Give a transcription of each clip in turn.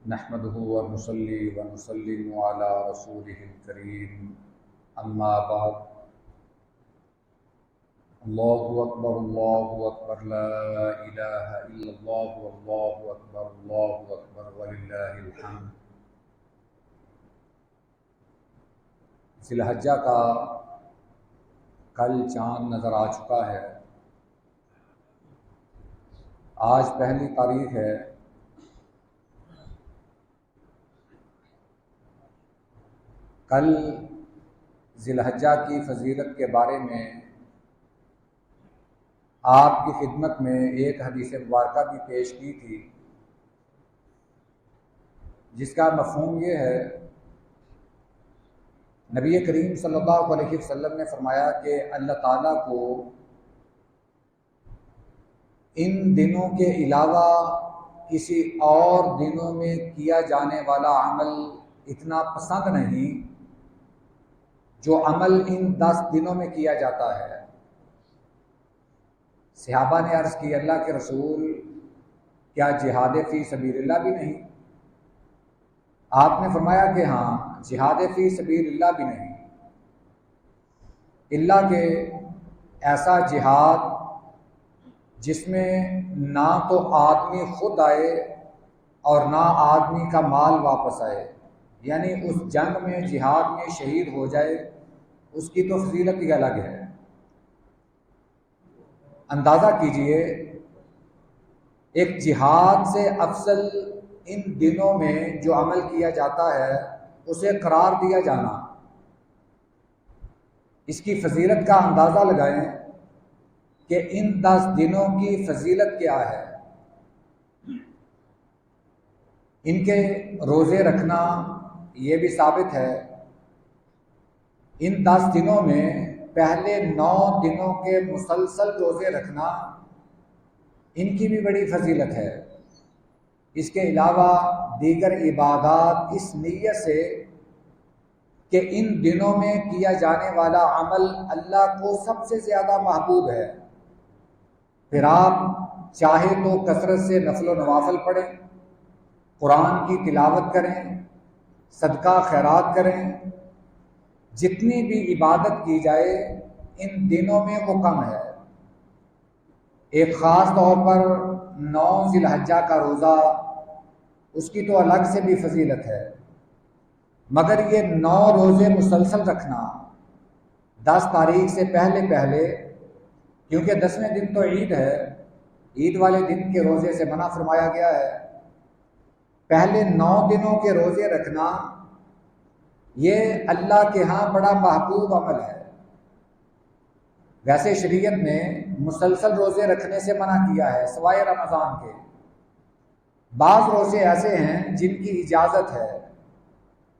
نحمده ونصلي ونسلم على رسوله الكريم اما بعد الله اکبر لا الہ الا اللہ واللہ اکبر وللہ الحمد۔ ذی الحجہ کا کل چاند نظر آ چکا ہے، آج پہلی تاریخ ہے۔ کل ذی الحجہ کی فضیلت کے بارے میں آپ کی خدمت میں ایک حدیث مبارکہ بھی پیش کی تھی، جس کا مفہوم یہ ہے، نبی کریم صلی اللہ علیہ وسلم نے فرمایا کہ اللہ تعالیٰ کو ان دنوں کے علاوہ کسی اور دنوں میں کیا جانے والا عمل اتنا پسند نہیں جو عمل ان 10 دنوں میں کیا جاتا ہے۔ صحابہ نے عرض کی، اللہ کے رسول، کیا جہاد فی سبیل اللہ بھی نہیں؟ آپ نے فرمایا کہ ہاں، جہاد فی سبیل اللہ بھی نہیں، اللہ کہ ایسا جہاد جس میں نہ تو آدمی خود آئے اور نہ آدمی کا مال واپس آئے، یعنی اس جنگ میں جہاد میں شہید ہو جائے، اس کی تو فضیلت ہی الگ ہے۔ اندازہ کیجئے، ایک جہاد سے افضل ان دنوں میں جو عمل کیا جاتا ہے اسے قرار دیا جانا، اس کی فضیلت کا اندازہ لگائیں کہ ان 10 دنوں کی فضیلت کیا ہے۔ ان کے روزے رکھنا یہ بھی ثابت ہے۔ ان 10 دنوں میں پہلے 9 دنوں کے مسلسل روزے رکھنا، ان کی بھی بڑی فضیلت ہے۔ اس کے علاوہ دیگر عبادات اس نیت سے کہ ان دنوں میں کیا جانے والا عمل اللہ کو سب سے زیادہ محبوب ہے، پھر آپ چاہے تو کثرت سے نفل و نوافل پڑھیں، قرآن کی تلاوت کریں، صدقہ خیرات کریں، جتنی بھی عبادت کی جائے ان دنوں میں وہ کم ہے۔ ایک خاص طور پر 9 ذی الحجہ کا روزہ، اس کی تو الگ سے بھی فضیلت ہے، مگر یہ 9 روزے مسلسل رکھنا 10 تاریخ سے پہلے کیونکہ 10ویں دن تو عید ہے، عید والے دن کے روزے سے منع فرمایا گیا ہے۔ پہلے 9 دنوں کے روزے رکھنا یہ اللہ کے ہاں بڑا محبوب عمل ہے۔ ویسے شریعت نے مسلسل روزے رکھنے سے منع کیا ہے سوائے رمضان کے۔ بعض روزے ایسے ہیں جن کی اجازت ہے،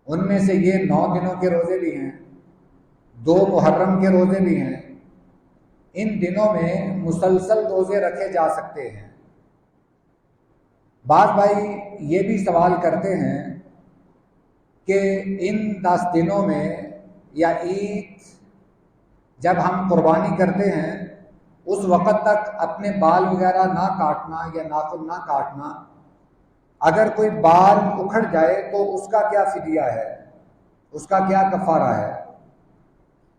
ان میں سے یہ 9 دنوں کے روزے بھی ہیں، 2 محرم کے روزے بھی ہیں۔ ان دنوں میں مسلسل روزے رکھے جا سکتے ہیں۔ بعض بھائی یہ بھی سوال کرتے ہیں کہ ان 10 دنوں میں یا عید جب ہم قربانی کرتے ہیں اس وقت تک اپنے بال وغیرہ نہ کاٹنا یا ناخن نہ کاٹنا، اگر کوئی بال اکھڑ جائے تو اس کا کیا فدیہ ہے، اس کا کیا کفارہ ہے؟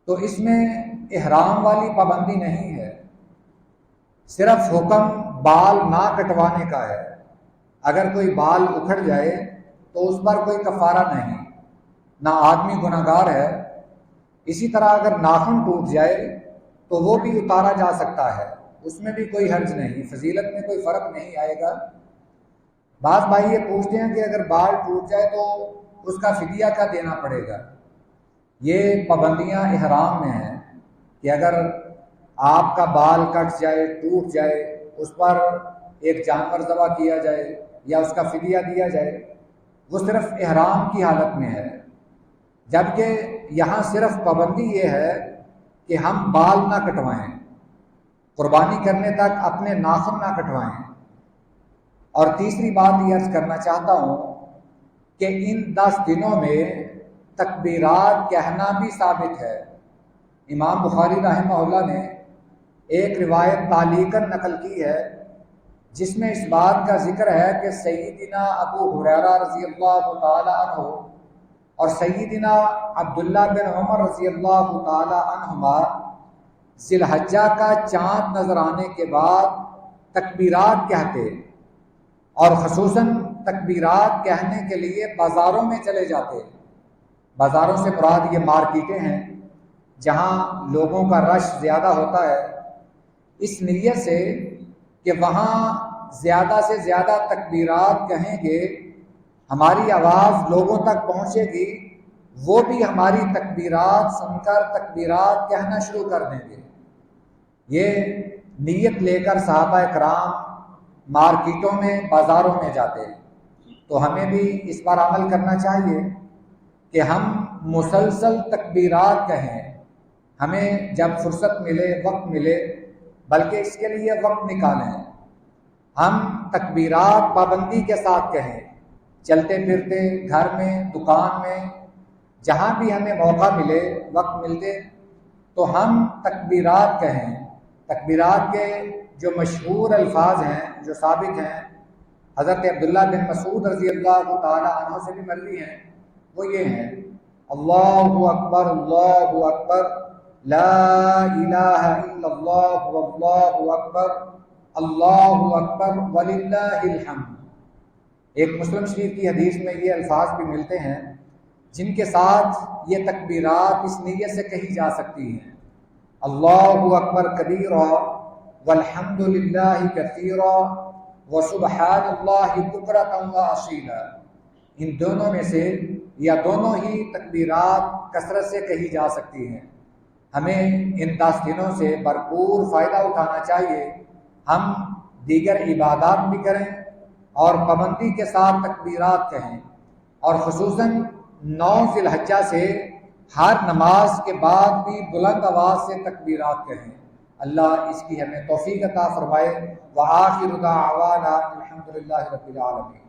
تو اس میں احرام والی پابندی نہیں ہے، صرف حکم بال نہ کٹوانے کا ہے۔ اگر کوئی بال اکھڑ جائے تو اس پر کوئی کفارہ نہیں، نہ آدمی گناہگار ہے۔ اسی طرح اگر ناخن ٹوٹ جائے تو وہ بھی اتارا جا سکتا ہے، اس میں بھی کوئی حرج نہیں، فضیلت میں کوئی فرق نہیں آئے گا۔ بعض بھائی یہ پوچھتے ہیں کہ اگر بال ٹوٹ جائے تو اس کا فدیہ کیا دینا پڑے گا؟ یہ پابندیاں احرام میں ہیں کہ اگر آپ کا بال کٹ جائے، ٹوٹ جائے، اس پر ایک جانور ذبح کیا جائے یا اس کا فدیہ دیا جائے، وہ صرف احرام کی حالت میں ہے۔ جبکہ یہاں صرف پابندی یہ ہے کہ ہم بال نہ کٹوائیں، قربانی کرنے تک اپنے ناخن نہ کٹوائیں۔ اور تیسری بات یہ عرض کرنا چاہتا ہوں کہ ان 10 دنوں میں تکبیرات کہنا بھی ثابت ہے۔ امام بخاری رحمہ اللہ نے ایک روایت تعلیقاً نقل کی ہے جس میں اس بات کا ذکر ہے کہ سیدنا ابو ہریرہ رضی اللہ تعالی عنہ اور سیدنا عبداللہ بن عمر رضی اللہ تعالی عنہما ذی الحجہ کا چاند نظر آنے کے بعد تکبیرات کہتے اور خصوصاً تکبیرات کہنے کے لیے بازاروں میں چلے جاتے۔ بازاروں سے مراد یہ مارکیٹیں ہیں جہاں لوگوں کا رش زیادہ ہوتا ہے، اس نیت سے کہ وہاں زیادہ سے زیادہ تکبیرات کہیں گے، ہماری آواز لوگوں تک پہنچے گی، وہ بھی ہماری تکبیرات سن کر تکبیرات کہنا شروع کر دیں گے۔ یہ نیت لے کر صحابہ کرام مارکیٹوں میں بازاروں میں جاتے ہیں۔ تو ہمیں بھی اس پر عمل کرنا چاہیے کہ ہم مسلسل تکبیرات کہیں، ہمیں جب فرصت ملے، وقت ملے، بلکہ اس کے لیے وقت نکالیں، ہم تکبیرات پابندی کے ساتھ کہیں، چلتے پھرتے، گھر میں، دکان میں، جہاں بھی ہمیں موقع ملے، وقت ملتے تو ہم تکبیرات کہیں۔ تکبیرات کے جو مشہور الفاظ ہیں، جو ثابت ہیں، حضرت عبداللہ بن مسعود رضی اللہ تعالی عنہ سے بھی مروی ہیں، وہ یہ ہیں: اللہ اکبر، اللہ اکبر، لا الہ الا اللہ، واللہ اکبر، اللہ اکبر، وللہ الحمد۔ ایک مسلم شریف کی حدیث میں یہ الفاظ بھی ملتے ہیں جن کے ساتھ یہ تکبیرات اس نیت سے کہی جا سکتی ہیں: اللہ اکبر کبیرا والحمد للہ کثیرا وسبحان اللہ بکرۃ واصیلا۔ ان دونوں میں سے یا دونوں ہی تکبیرات کثرت سے کہی جا سکتی ہیں۔ ہمیں ان 10 دنوں سے بھرپور فائدہ اٹھانا چاہیے، ہم دیگر عبادات بھی کریں اور پابندی کے ساتھ تکبیرات کہیں، اور خصوصاً 9 ذی الحجہ سے ہر نماز کے بعد بھی بلند آواز سے تکبیرات کہیں۔ اللہ اس کی ہمیں توفیق عطا فرمائے۔ وآخر دعوانا الحمد للہ رب العالمین۔